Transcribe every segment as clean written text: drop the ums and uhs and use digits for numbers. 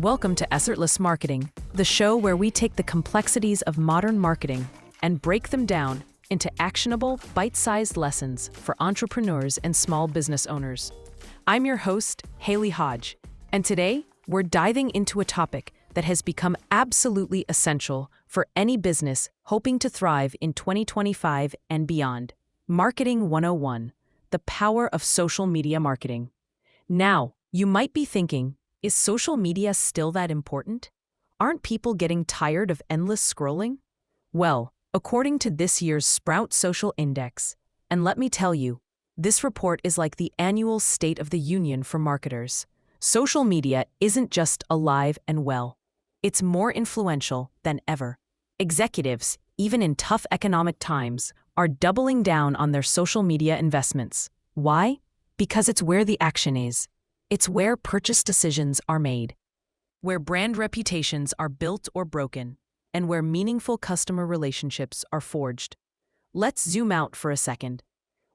Welcome to Effortless Marketing, the show where we take the complexities of modern marketing and break them down into actionable, bite-sized lessons for entrepreneurs and small business owners. I'm your host, Haley Hodge, and today we're diving into a topic that has become absolutely essential for any business hoping to thrive in 2025 and beyond. Marketing 101, the power of social media marketing. Now, you might be thinking, is social media still that important? Aren't people getting tired of endless scrolling? Well, according to this year's Sprout Social Index, and let me tell you, this report is like the annual State of the Union for marketers. Social media isn't just alive and well. It's more influential than ever. Executives, even in tough economic times, are doubling down on their social media investments. Why? Because it's where the action is. It's where purchase decisions are made, where brand reputations are built or broken, and where meaningful customer relationships are forged. Let's zoom out for a second.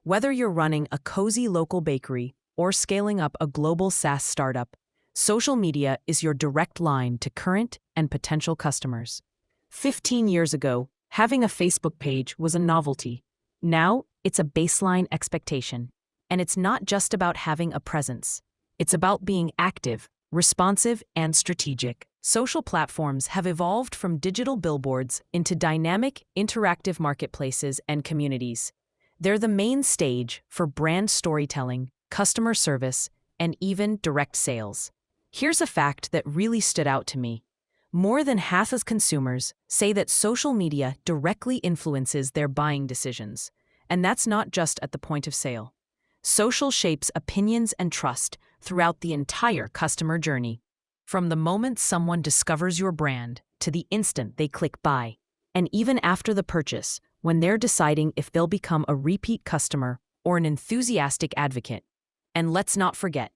Whether you're running a cozy local bakery or scaling up a global SaaS startup, social media is your direct line to current and potential customers. 15 years ago, having a Facebook page was a novelty. Now, it's a baseline expectation. And it's not just about having a presence. It's about being active, responsive, and strategic. Social platforms have evolved from digital billboards into dynamic, interactive marketplaces and communities. They're the main stage for brand storytelling, customer service, and even direct sales. Here's a fact that really stood out to me. More than half of consumers say that social media directly influences their buying decisions. And that's not just at the point of sale. Social shapes opinions and trust throughout the entire customer journey. From the moment someone discovers your brand to the instant they click buy, and even after the purchase, when they're deciding if they'll become a repeat customer or an enthusiastic advocate. And let's not forget,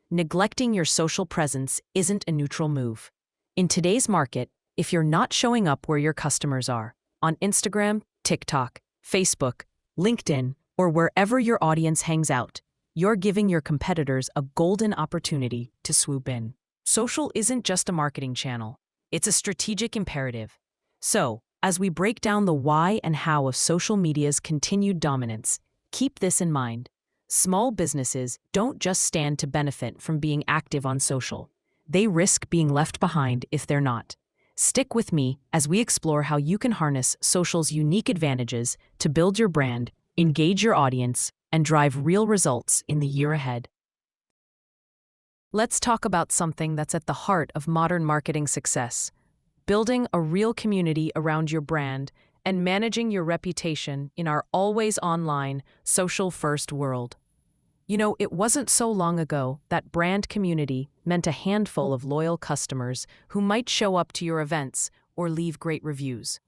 neglecting your social presence isn't a neutral move. In today's market, if you're not showing up where your customers are, on Instagram, TikTok, Facebook, LinkedIn, or wherever your audience hangs out, you're giving your competitors a golden opportunity to swoop in. Social isn't just a marketing channel, it's a strategic imperative. So, as we break down the why and how of social media's continued dominance, keep this in mind. Small businesses don't just stand to benefit from being active on social. They risk being left behind if they're not. Stick with me as we explore how you can harness social's unique advantages to build your brand, engage your audience, and drive real results in the year ahead. Let's talk about something that's at the heart of modern marketing success: building a real community around your brand and managing your reputation in our always online, social-first world. You know, it wasn't so long ago that brand community meant a handful of loyal customers who might show up to your events or leave great reviews.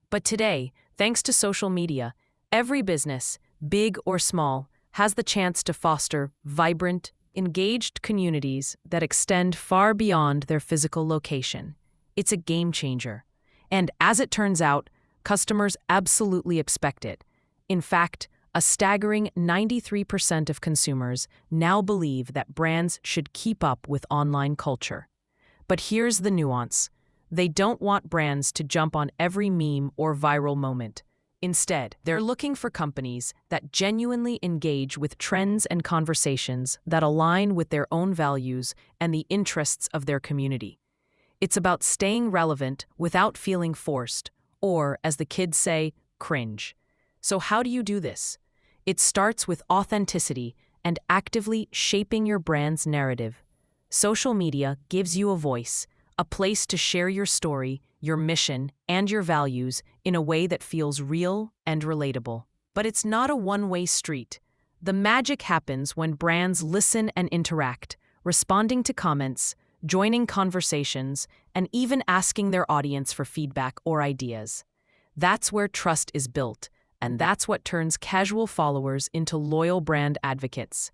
But today, thanks to social media, every business, big or small, has the chance to foster vibrant, engaged communities that extend far beyond their physical location. It's a game changer. And as it turns out, customers absolutely expect it. In fact, a staggering 93% of consumers now believe that brands should keep up with online culture. But here's the nuance. They don't want brands to jump on every meme or viral moment. Instead, they're looking for companies that genuinely engage with trends and conversations that align with their own values and the interests of their community. It's about staying relevant without feeling forced, or, as the kids say, cringe. So how do you do this? It starts with authenticity and actively shaping your brand's narrative. Social media gives you a voice, a place to share your story, your mission, and your values in a way that feels real and relatable. But it's not a one-way street. The magic happens when brands listen and interact, responding to comments, joining conversations, and even asking their audience for feedback or ideas. That's where trust is built, and that's what turns casual followers into loyal brand advocates.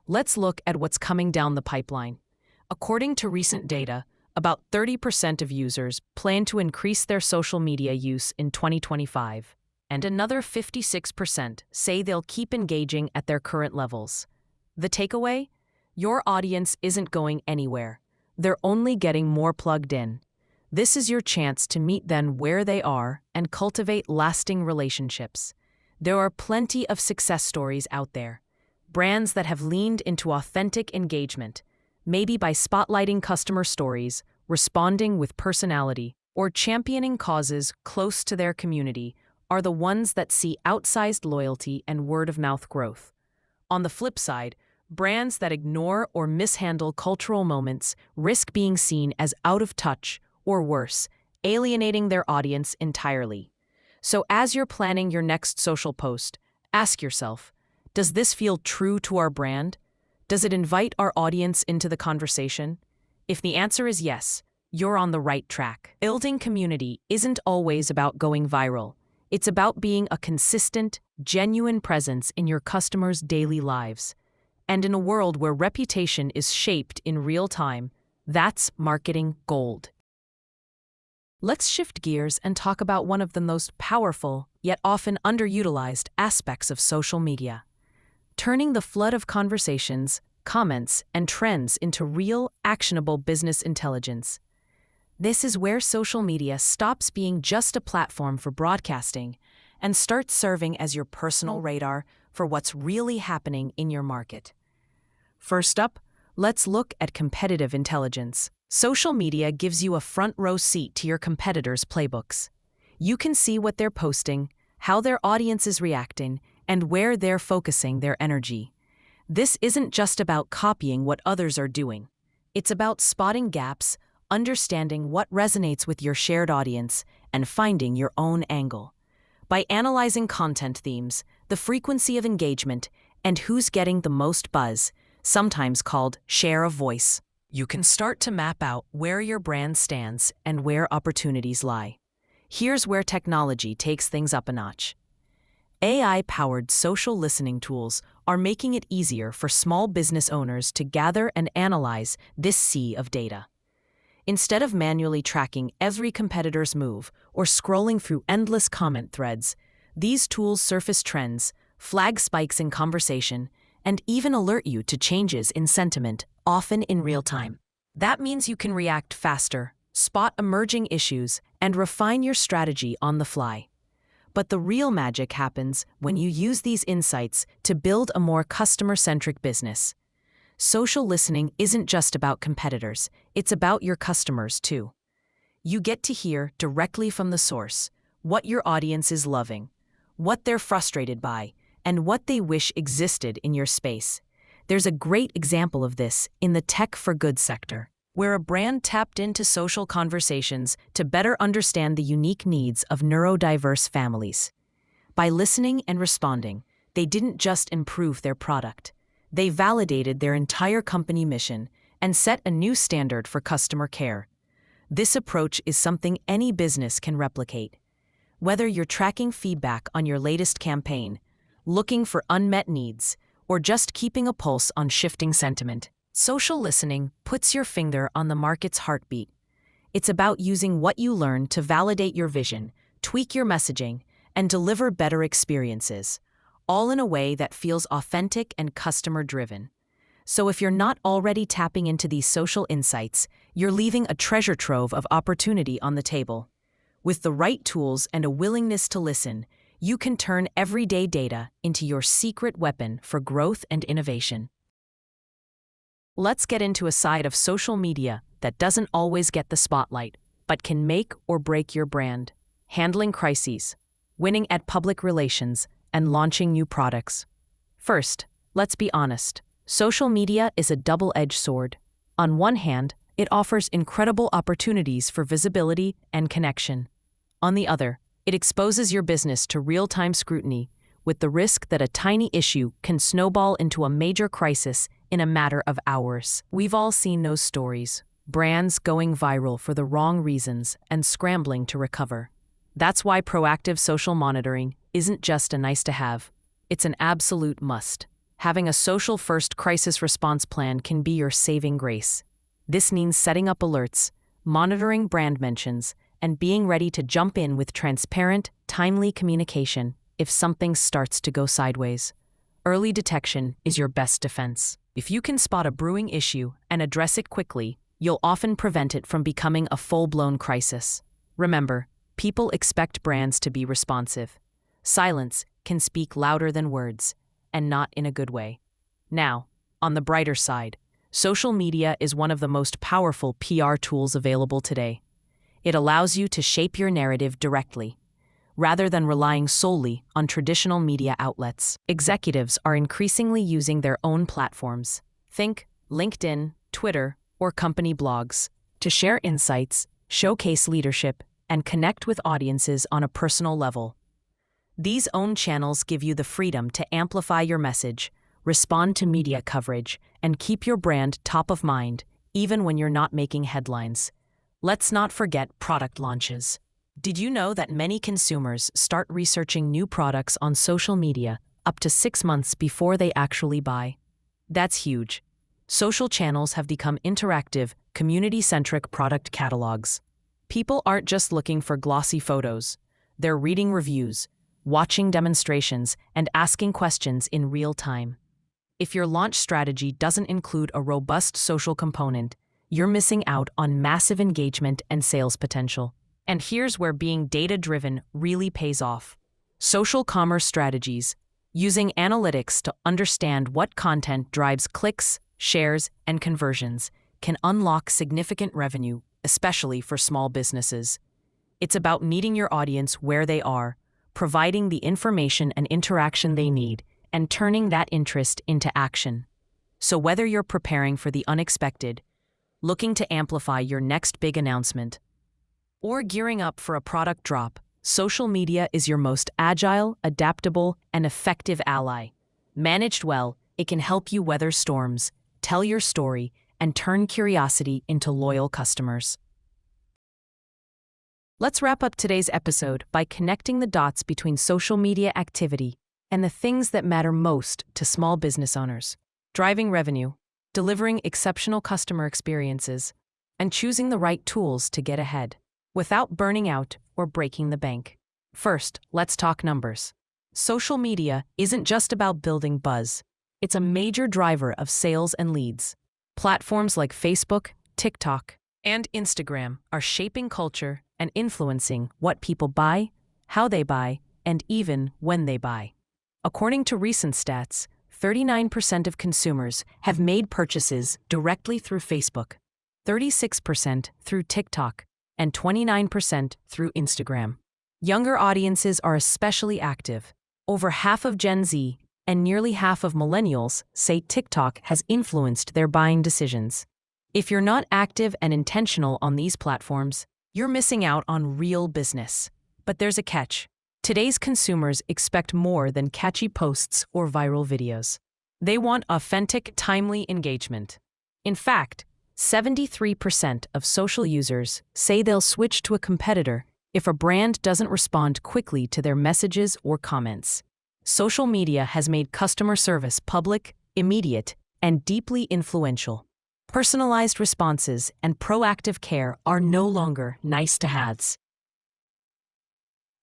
Let's look at what's coming down the pipeline. According to recent data, about 30% of users plan to increase their social media use in 2025, and another 56% say they'll keep engaging at their current levels. The takeaway? Your audience isn't going anywhere. they're only getting more plugged in. This is your chance to meet them where they are and cultivate lasting relationships. There are plenty of success stories out there. Brands that have leaned into authentic engagement, maybe by spotlighting customer stories, responding with personality, or championing causes close to their community, are the ones that see outsized loyalty and word-of-mouth growth. On the flip side, brands that ignore or mishandle cultural moments risk being seen as out of touch, or worse, alienating their audience entirely. So as you're planning your next social post, ask yourself, does this feel true to our brand? Does it invite our audience into the conversation? If the answer is yes, you're on the right track. Building community isn't always about going viral. It's about being a consistent, genuine presence in your customers' daily lives. And in a world where reputation is shaped in real time, that's marketing gold. Let's shift gears and talk about one of the most powerful, yet often underutilized aspects of social media: turning the flood of conversations, comments, and trends into real, actionable business intelligence. This is where social media stops being just a platform for broadcasting and starts serving as your personal radar for what's really happening in your market. First up, let's look at competitive intelligence. Social media gives you a front-row seat to your competitors' playbooks. You can see what they're posting, how their audience is reacting, and where they're focusing their energy. This isn't just about copying what others are doing. It's about spotting gaps, understanding what resonates with your shared audience, and finding your own angle. By analyzing content themes, the frequency of engagement, and who's getting the most buzz, sometimes called share of voice, you can start to map out where your brand stands and where opportunities lie. Here's where technology takes things up a notch. AI-powered social listening tools are making it easier for small business owners to gather and analyze this sea of data. Instead of manually tracking every competitor's move or scrolling through endless comment threads, these tools surface trends, flag spikes in conversation, and even alert you to changes in sentiment, often in real time. That means you can react faster, spot emerging issues, and refine your strategy on the fly. But the real magic happens when you use these insights to build a more customer-centric business. Social listening isn't just about competitors, it's about your customers too. You get to hear directly from the source what your audience is loving, what they're frustrated by, and what they wish existed in your space. There's a great example of this in the tech for good sector, where a brand tapped into social conversations to better understand the unique needs of neurodiverse families. By listening and responding, they didn't just improve their product. They validated their entire company mission and set a new standard for customer care. This approach is something any business can replicate. Whether you're tracking feedback on your latest campaign, looking for unmet needs, or just keeping a pulse on shifting sentiment, social listening puts your finger on the market's heartbeat. It's about using what you learn to validate your vision, tweak your messaging, and deliver better experiences, all in a way that feels authentic and customer-driven. So if you're not already tapping into these social insights, you're leaving a treasure trove of opportunity on the table. With the right tools and a willingness to listen, you can turn everyday data into your secret weapon for growth and innovation. Let's get into a side of social media that doesn't always get the spotlight, but can make or break your brand: handling crises, winning at public relations, and launching new products. First, let's be honest. Social media is a double-edged sword. On one hand, it offers incredible opportunities for visibility and connection. On the other, it exposes your business to real-time scrutiny, with the risk that a tiny issue can snowball into a major crisis in a matter of hours. We've all seen those stories: brands going viral for the wrong reasons and scrambling to recover. That's why proactive social monitoring isn't just a nice-to-have, it's an absolute must. Having a social-first crisis response plan can be your saving grace. This means setting up alerts, monitoring brand mentions, and being ready to jump in with transparent, timely communication if something starts to go sideways. Early detection is your best defense. If you can spot a brewing issue and address it quickly, you'll often prevent it from becoming a full-blown crisis. Remember, people expect brands to be responsive. Silence can speak louder than words, and not in a good way. Now, on the brighter side, social media is one of the most powerful PR tools available today. It allows you to shape your narrative directly, rather than relying solely on traditional media outlets. Executives are increasingly using their own platforms, think LinkedIn, Twitter, or company blogs, to share insights, showcase leadership, and connect with audiences on a personal level. These own channels give you the freedom to amplify your message, respond to media coverage, and keep your brand top of mind, even when you're not making headlines. Let's not forget product launches. Did you know that many consumers start researching new products on social media up to 6 months before they actually buy? That's huge. Social channels have become interactive, community-centric product catalogs. People aren't just looking for glossy photos. They're reading reviews, watching demonstrations, and asking questions in real time. If your launch strategy doesn't include a robust social component, you're missing out on massive engagement and sales potential. And here's where being data-driven really pays off. Social commerce strategies, using analytics to understand what content drives clicks, shares, and conversions, can unlock significant revenue, especially for small businesses. It's about meeting your audience where they are, providing the information and interaction they need, and turning that interest into action. So whether you're preparing for the unexpected, looking to amplify your next big announcement, or gearing up for a product drop, social media is your most agile, adaptable, and effective ally. Managed well, it can help you weather storms, tell your story, and turn curiosity into loyal customers. Let's wrap up today's episode by connecting the dots between social media activity and the things that matter most to small business owners: driving revenue, delivering exceptional customer experiences, and choosing the right tools to get ahead, without burning out or breaking the bank. First, let's talk numbers. Social media isn't just about building buzz. It's a major driver of sales and leads. Platforms like Facebook, TikTok, and Instagram are shaping culture and influencing what people buy, how they buy, and even when they buy. According to recent stats, 39% of consumers have made purchases directly through Facebook, 36% through TikTok, and 29% through Instagram. Younger audiences are especially active. Over half of Gen Z and nearly half of millennials say TikTok has influenced their buying decisions. If you're not active and intentional on these platforms, you're missing out on real business. But there's a catch. Today's consumers expect more than catchy posts or viral videos. They want authentic, timely engagement. In fact, 73% of social users say they'll switch to a competitor if a brand doesn't respond quickly to their messages or comments. Social media has made customer service public, immediate, and deeply influential. Personalized responses and proactive care are no longer nice-to-haves.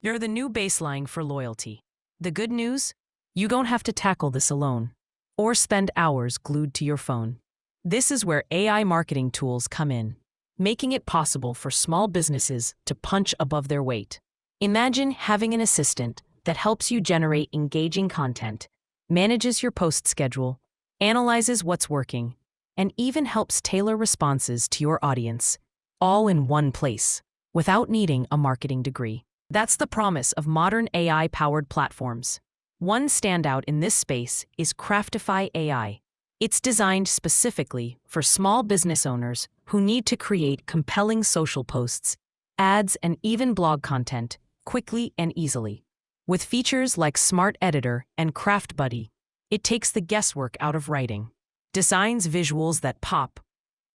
They're the new baseline for loyalty. The good news? You don't have to tackle this alone, or spend hours glued to your phone. This is where AI marketing tools come in, making it possible for small businesses to punch above their weight. Imagine having an assistant that helps you generate engaging content, manages your post schedule, analyzes what's working, and even helps tailor responses to your audience, all in one place, without needing a marketing degree. That's the promise of modern AI-powered platforms. One standout in this space is Craftify AI. It's designed specifically for small business owners who need to create compelling social posts, ads, and even blog content quickly and easily. With features like Smart Editor and Craft Buddy, it takes the guesswork out of writing, designs visuals that pop,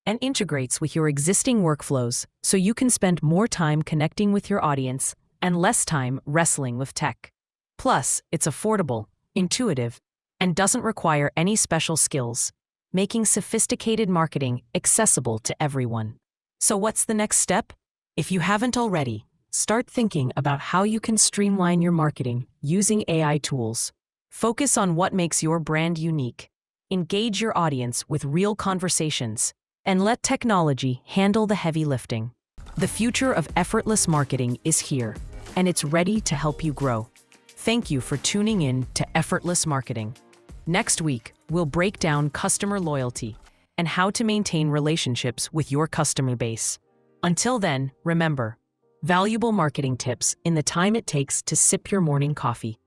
and integrates with your existing workflows so you can spend more time connecting with your audience and less time wrestling with tech. Plus, it's affordable, intuitive, and doesn't require any special skills, making sophisticated marketing accessible to everyone. So what's the next step? If you haven't already, start thinking about how you can streamline your marketing using AI tools. Focus on what makes your brand unique. Engage your audience with real conversations, and let technology handle the heavy lifting. The future of effortless marketing is here, and it's ready to help you grow. Thank you for tuning in to Effortless Marketing. Next week, we'll break down customer loyalty and how to maintain relationships with your customer base. Until then, remember, valuable marketing tips in the time it takes to sip your morning coffee.